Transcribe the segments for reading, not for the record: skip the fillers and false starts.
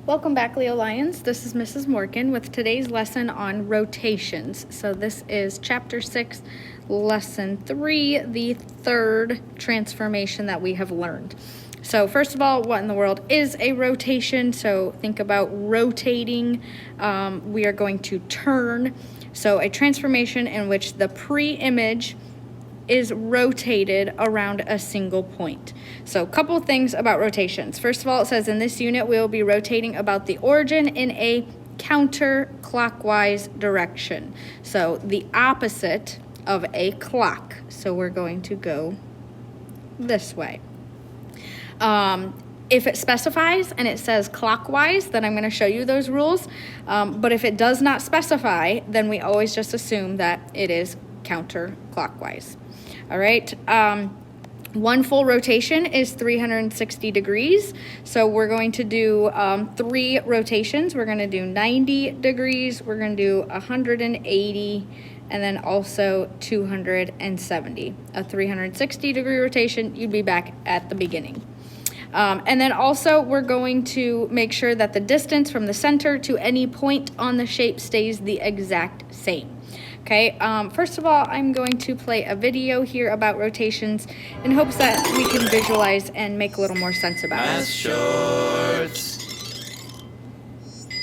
Welcome back, Leo Lions. This is Mrs. Morgan with today's lesson on rotations. So this is Chapter 6, Lesson 3, the third transformation that we have learned. So first of all, what in the world is a rotation? So think about rotating. We are going to turn. So a transformation in which the pre-image is rotated around a single point. So a couple things about rotations. First of all, it says in this unit we will be rotating about the origin in a counterclockwise direction. So the opposite of a clock. So we're going to go this way. If it specifies and it says clockwise, then I'm going to show you those rules. But if it does not specify, then we always just assume that it is counterclockwise. All right. One full rotation is 360 degrees. So we're going to do 3 rotations. We're going to do 90 degrees. We're going to do 180 and then also 270. A 360 degree rotation, you'd be back at the beginning. And then also we're going to make sure that the distance from the center to any point on the shape stays the exact same. Okay, first of all, I'm going to play a video here about rotations in hopes that we can visualize and make a little more sense about it. Shorts.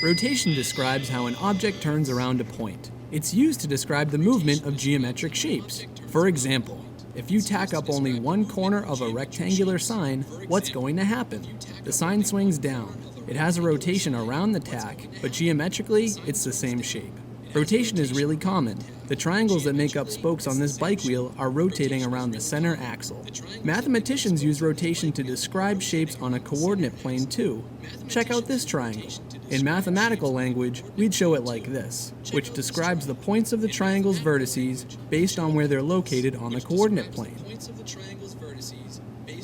Rotation describes how an object turns around a point. It's used to describe the movement of geometric shapes. For example, if you tack up only one corner of a rectangular sign, what's going to happen? The sign swings down. It has a rotation around the tack, but geometrically, it's the same shape. Rotation is really common. The triangles that make up spokes on this bike wheel are rotating around the center axle. Mathematicians use rotation to describe shapes on a coordinate plane too. Check out this triangle. In mathematical language, we'd show it like this, which describes the points of the triangle's vertices based on where they're located on the coordinate plane.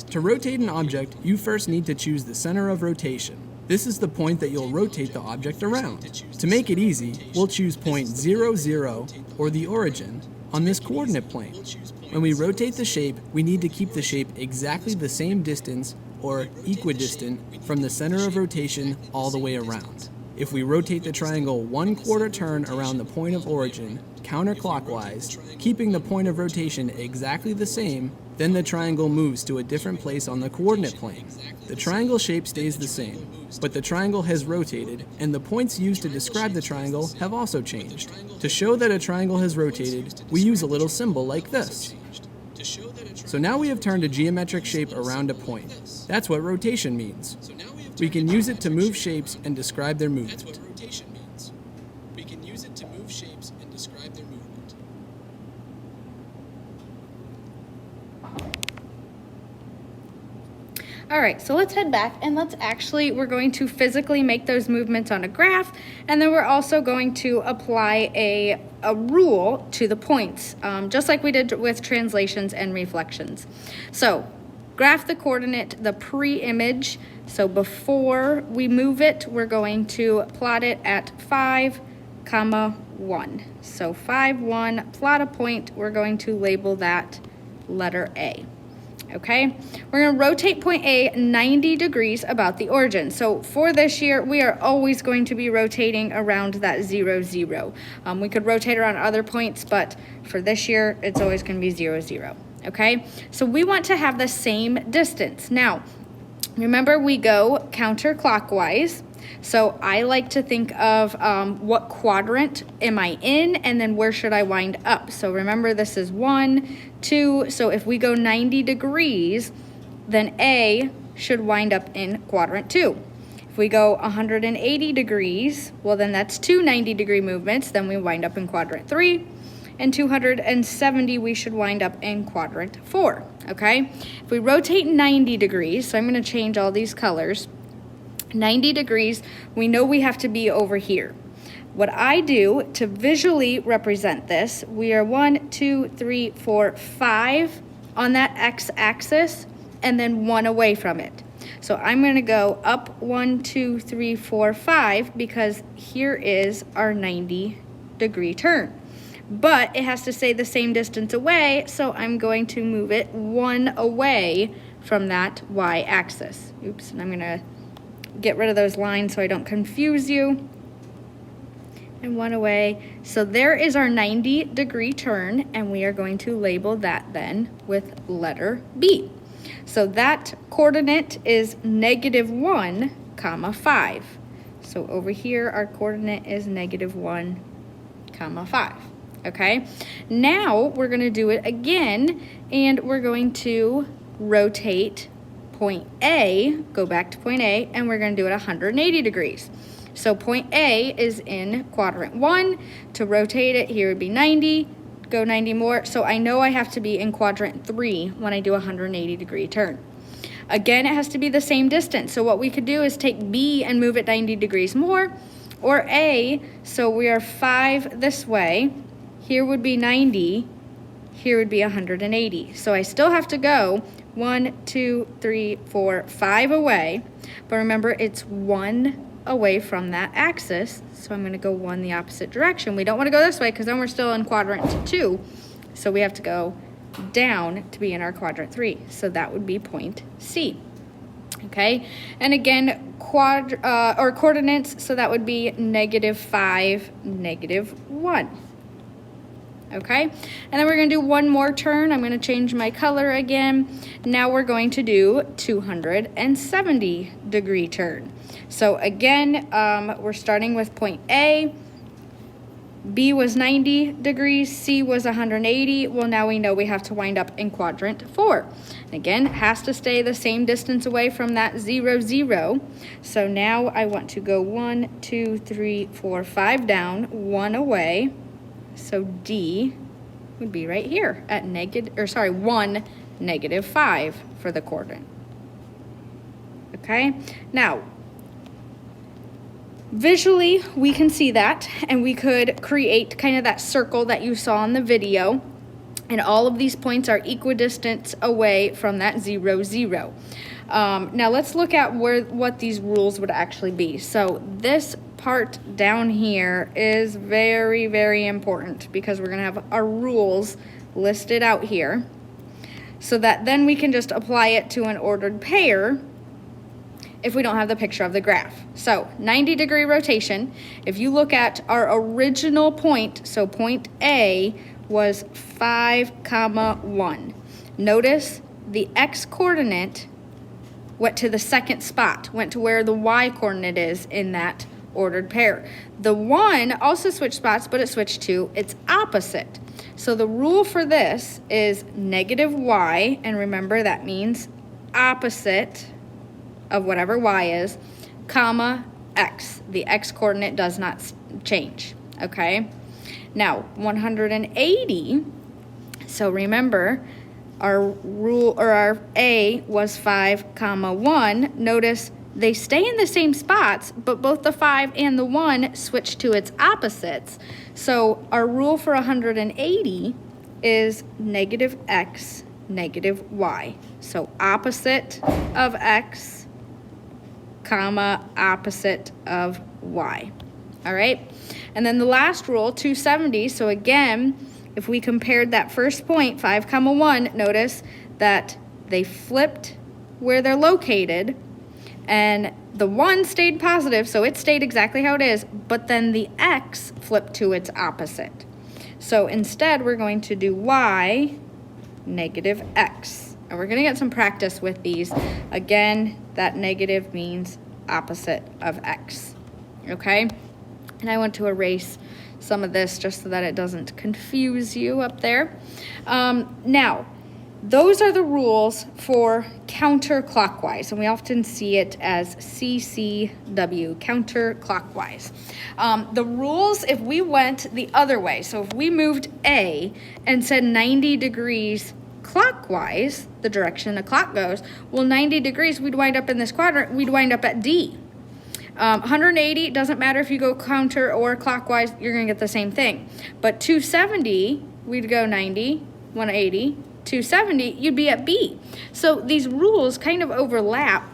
To rotate an object, you first need to choose the center of rotation. This is the point that you'll rotate the object around. To make it easy, we'll choose point 0, 0, or the origin, on this coordinate plane. When we rotate the shape, we need to keep the shape exactly the same distance, or equidistant, from the center of rotation all the way around. If we rotate the triangle 1/4 turn around the point of origin, counterclockwise, keeping the point of rotation exactly the same, then the triangle moves to a different place on the coordinate plane. The triangle shape stays the same, but the triangle has rotated, and the points used to describe the triangle have also changed. To show that a triangle has rotated, we use a little symbol like this. So now we have turned a geometric shape around a point. That's what rotation means. We can use it to move shapes and describe their movement. All right, so let's head back and we're going to physically make those movements on a graph, and then we're also going to apply a rule to the points, just like we did with translations and reflections. So graph the coordinate, the pre-image. So before we move it, we're going to plot it at 5, 1. So 5, 1, plot a point. We're going to label that letter A. Okay, we're going to rotate point A 90 degrees about the origin. So for this year, we are always going to be rotating around that 0, 0. We could rotate around other points, but for this year, it's always going to be 0, 0. Okay, so we want to have the same distance. Now, remember, we go counterclockwise. So I like to think of what quadrant am I in, and then where should I wind up. So remember, this is 1, 2. So if we go 90 degrees, then A should wind up in quadrant 2. If we go 180 degrees, well, then that's 2 90-degree movements. Then we wind up in quadrant 3. And 270, we should wind up in quadrant 4. Okay? If we rotate 90 degrees, so I'm going to change all these colors. 90 degrees, we know we have to be over here. What I do to visually represent this, we are 1, 2, 3, 4, 5 on that x-axis, and then 1 away from it. So I'm going to go up 1, 2, 3, 4, 5, because here is our 90-degree turn. But it has to stay the same distance away, so I'm going to move it 1 away from that y-axis. Oops, and I'm going to get rid of those lines so I don't confuse you. And 1 away. So there is our 90-degree turn, and we are going to label that then with letter B. So that coordinate is -1, 5. So over here, our coordinate is -1, 5. Okay, now we're going to do it again, and we're going to rotate point A, go back to point A, and we're going to do it 180 degrees. So point A is in quadrant 1. To rotate it, here would be 90, go 90 more. So I know I have to be in quadrant 3 when I do a 180-degree turn. Again, it has to be the same distance. So what we could do is take B and move it 90 degrees more, or A, so we are 5 this way. Here would be 90, here would be 180. So I still have to go 1, 2, 3, 4, 5 away. But remember, it's 1 away from that axis. So I'm going to go 1 the opposite direction. We don't want to go this way because then we're still in quadrant 2. So we have to go down to be in our quadrant 3. So that would be point C. Okay, and again, coordinates, so that would be -5, -1. Okay, and then we're going to do one more turn. I'm going to change my color again. Now we're going to do 270-degree turn. So again, we're starting with point A. B was 90 degrees, C was 180. Well, now we know we have to wind up in quadrant 4. And again, it has to stay the same distance away from that 0, 0. So now I want to go 1, 2, 3, 4, 5 down, 1 away. So D would be right here at 1, -5 for the coordinate. Okay, now visually we can see that, and we could create kind of that circle that you saw in the video, and all of these points are equidistant away from that 0, 0. Now let's look at what these rules would actually be. So this part down here is very, very important because we're going to have our rules listed out here so that then we can just apply it to an ordered pair if we don't have the picture of the graph. So 90-degree rotation, if you look at our original point, so point A was 5, 1. Notice the x coordinate went to the second spot, went to where the y coordinate is in that ordered pair. The 1 also switched spots, but it switched to its opposite. So the rule for this is -y, and remember that means opposite of whatever y is, comma, x. The x coordinate does not change, okay? Now, 180, so remember, our rule, or our A was 5, 1. Notice they stay in the same spots, but both the 5 and the 1 switch to its opposites. So our rule for 180 is -x, -y. So opposite of x, comma, opposite of y. All right? And then the last rule, 270, so again, if we compared that first point, 5, 1, notice that they flipped where they're located, and the 1 stayed positive, so it stayed exactly how it is, but then the x flipped to its opposite. So instead, we're going to do y, -x. And we're going to get some practice with these. Again, that negative means opposite of x, okay? And I want to erase some of this just so that it doesn't confuse you up there. Now, those are the rules for counterclockwise, and we often see it as CCW, counterclockwise. The rules, if we went the other way, so if we moved A and said 90 degrees clockwise, the direction the clock goes, well, 90 degrees, we'd wind up in this quadrant, we'd wind up at D. 180, doesn't matter if you go counter or clockwise, you're going to get the same thing. But 270, we'd go 90, 180, 270, you'd be at B. So these rules kind of overlap,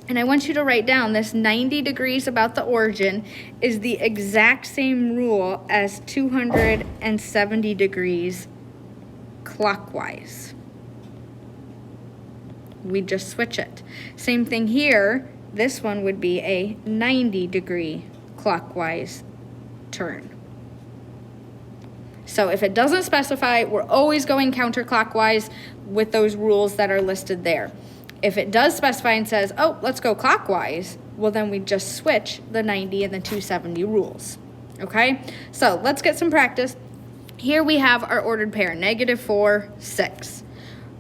and I want you to write down this 90 degrees about the origin is the exact same rule as 270 degrees clockwise. We just switch it. Same thing here. this one would be a 90-degree clockwise turn. So if it doesn't specify, we're always going counterclockwise with those rules that are listed there. If it does specify and says, oh, let's go clockwise, well, then we just switch the 90 and the 270 rules. Okay, so let's get some practice. Here we have our ordered pair, -4, 6.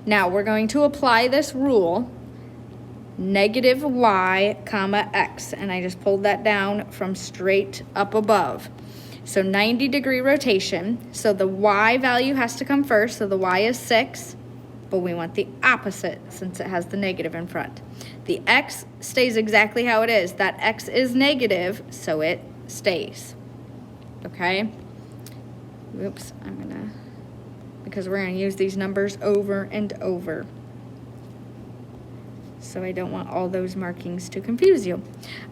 Now we're going to apply this rule, -y, x, and I just pulled that down from straight up above. So 90-degree rotation, so the y value has to come first, so the y is 6, but we want the opposite since it has the negative in front. The x stays exactly how it is. That x is negative, so it stays. Okay? Oops, because we're gonna use these numbers over and over. So I don't want all those markings to confuse you.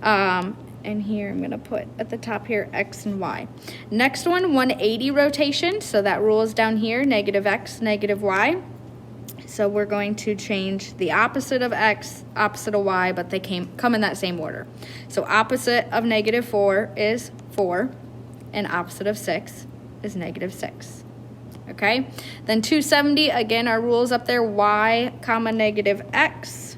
And here I'm gonna put at the top here x and y. Next one, 180 rotation. So that rule is down here, -x, -y. So we're going to change the opposite of x, opposite of y, but they come in that same order. So opposite of -4 is 4, and opposite of 6 is -6. Okay? Then 270, again, our rules up there, y, -x.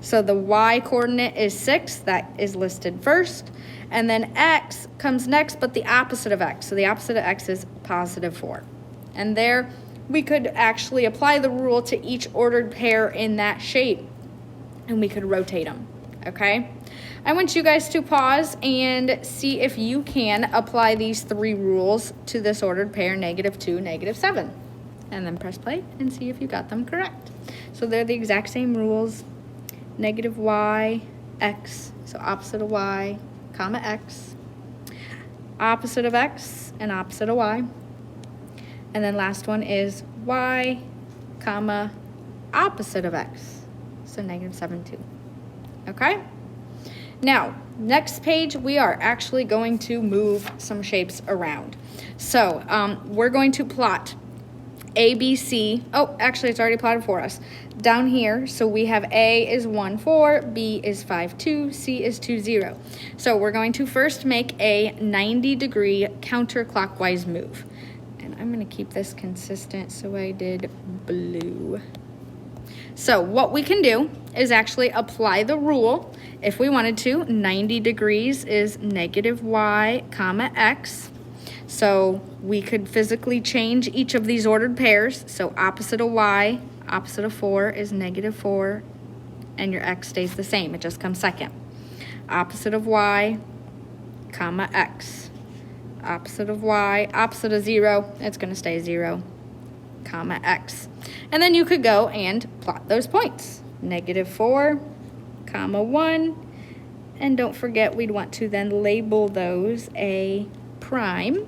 So the y coordinate is 6, that is listed first. And then x comes next, but the opposite of x. So the opposite of x is +4. And there, we could actually apply the rule to each ordered pair in that shape, and we could rotate them, okay? I want you guys to pause and see if you can apply these 3 rules to this ordered pair, -2, -7. And then press play and see if you got them correct. So they're the exact same rules, -y, x, so opposite of y, x, opposite of x, and opposite of y. And then last one is y, opposite of x, so -7, 2. Okay? Now, next page, we are actually going to move some shapes around. So, we're going to plot A, B, C. Oh, actually, it's already plotted for us. Down here, so we have A is 1, 4, B is 5, 2, C is 2, 0. So we're going to first make a 90-degree counterclockwise move. And I'm going to keep this consistent, so I did blue. So what we can do is actually apply the rule. If we wanted to, 90 degrees is -y, x. So we could physically change each of these ordered pairs. So opposite of y, opposite of 4 is -4, and your x stays the same. It just comes second. Opposite of y, x. Opposite of y, opposite of 0, it's going to stay 0, x. And then you could go and plot those points. -4, 1, and don't forget we'd want to then label those A prime.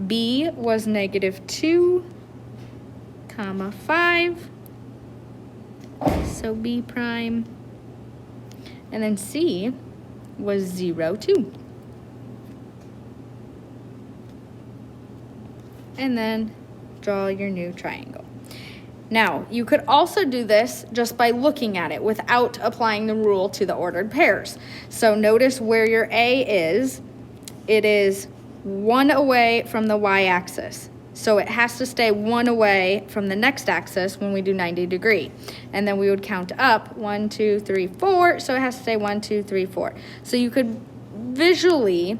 B was -2, 5, so B prime. And then C was 0, 2. And then draw your new triangle. Now, you could also do this just by looking at it without applying the rule to the ordered pairs. So notice where your A is. It is 1 away from the y-axis. So it has to stay 1 away from the next axis when we do 90 degree. And then we would count up 1, 2, 3, 4. So it has to stay 1, 2, 3, 4. So you could visually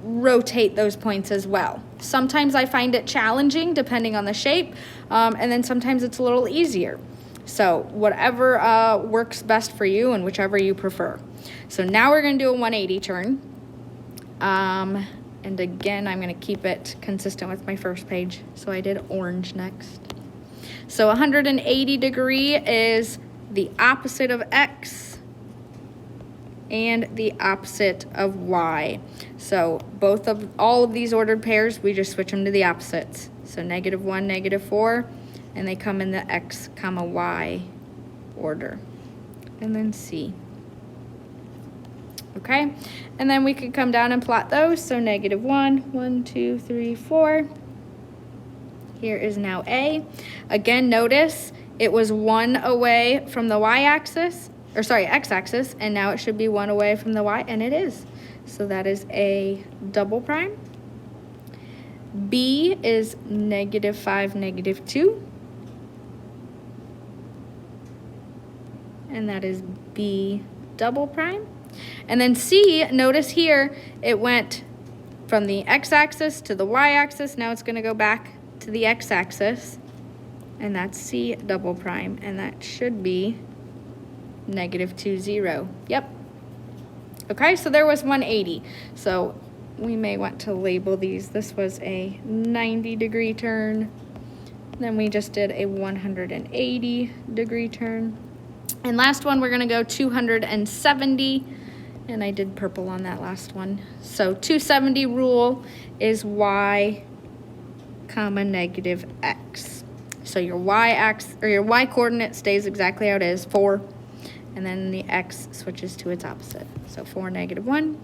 rotate those points as well. Sometimes I find it challenging depending on the shape, and then sometimes it's a little easier. So whatever works best for you and whichever you prefer. So now we're going to do a 180 turn. And again, I'm going to keep it consistent with my first page. So I did orange next. So 180 degree is the opposite of x and the opposite of y. So all of these ordered pairs, we just switch them to the opposites. So -1, -4, and they come in the x, y order. And then C. Okay, and then we could come down and plot those. So -1, 1, 2, 3, 4. Here is now A. Again, notice it was 1 away from the y-axis, or sorry, x-axis, and now it should be 1 away from the y, and it is. So that is a double prime. B is -5, -2. And that is B double prime. And then C, notice here, it went from the x-axis to the y-axis. Now it's going to go back to the x-axis. And that's C double prime. And that should be -2, 0. Yep. Okay, so there was 180. So we may want to label these. This was a 90-degree turn. Then we just did a 180-degree turn. And last one, we're going to go 270. And I did purple on that last one. So 270 rule is y comma -x. So your y-axis or your y coordinate stays exactly how it is, 4. And then the x switches to its opposite. So 4, -1,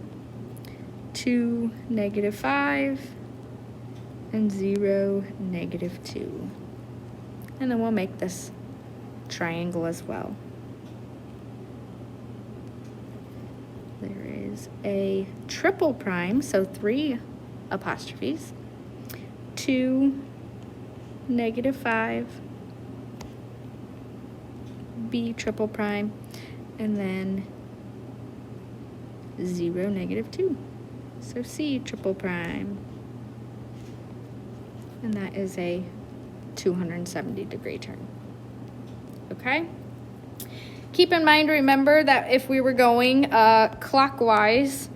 2, -5, and 0, -2. And then we'll make this triangle as well. There is a triple prime, so 3 apostrophes, 2, -5, B triple prime, and then 0, -2. So C triple prime. And that is a 270-degree turn. Okay? Keep in mind, remember that if we were going clockwise,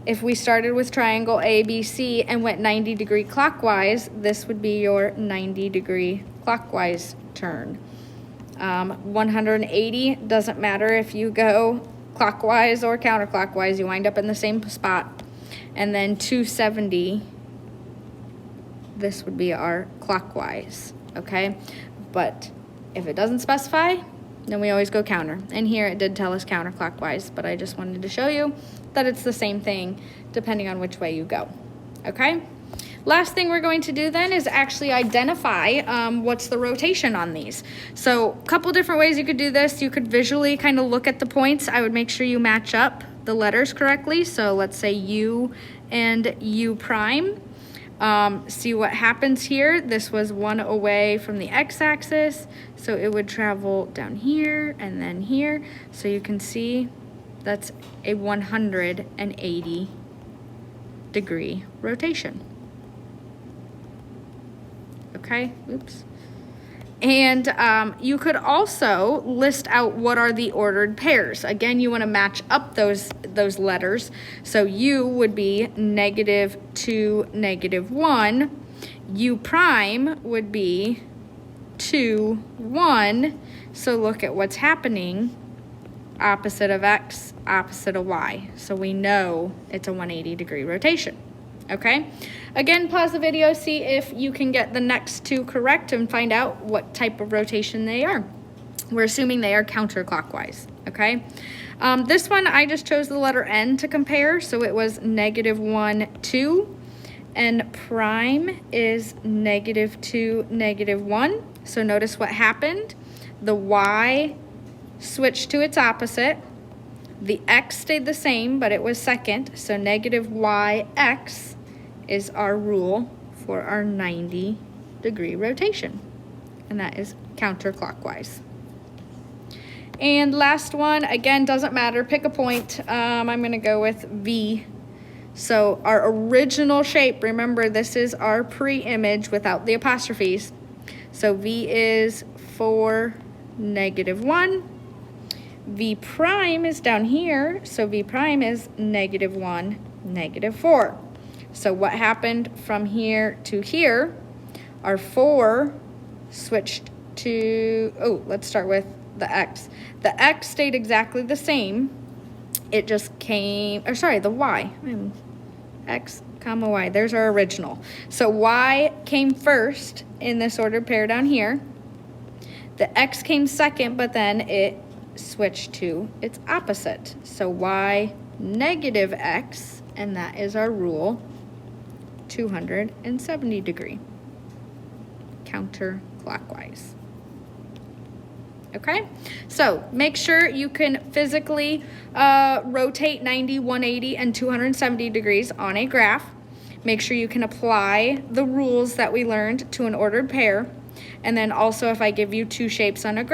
if we started with triangle ABC and went 90-degree clockwise, this would be your 90-degree clockwise turn. 180 doesn't matter if you go clockwise or counterclockwise, you wind up in the same spot. And then 270, this would be our clockwise, okay? But if it doesn't specify, then we always go counter. And here it did tell us counterclockwise, but I just wanted to show you that it's the same thing depending on which way you go, okay? Last thing we're going to do then is actually identify what's the rotation on these. So a couple different ways you could do this. You could visually kind of look at the points. I would make sure you match up the letters correctly. So let's say U and U prime. See what happens here. This was 1 away from the x-axis, so it would travel down here and then here. So you can see that's a 180-degree rotation. Okay, oops. And you could also list out what are the ordered pairs. Again, you want to match up those letters. So U would be -2, -1. U prime would be 2, 1. So look at what's happening. Opposite of X, opposite of Y. So we know it's a 180-degree rotation. Okay, again, pause the video, see if you can get the next 2 correct and find out what type of rotation they are. We're assuming they are counterclockwise, okay? This one, I just chose the letter N to compare, so it was -1, 2, and prime is -2, -1. So notice what happened. The Y switched to its opposite. The X stayed the same, but it was second, so -YX is our rule for our 90-degree rotation, and that is counterclockwise. And last one, again, doesn't matter, pick a point. I'm gonna go with V. So our original shape, remember this is our pre-image without the apostrophes. So V is 4, -1. V prime is down here, so V prime is -1, -4. So what happened from here to here? Our 4 switched to, let's start with the X. The X stayed exactly the same. It just came, the Y. X, comma, Y, there's our original. So Y came first in this ordered pair down here. The X came second, but then it switched to its opposite. So Y -X, and that is our rule, 270-degree, counterclockwise. Okay, so make sure you can physically rotate 90, 180, and 270 degrees on a graph. Make sure you can apply the rules that we learned to an ordered pair. And then also if I give you two shapes on a graph,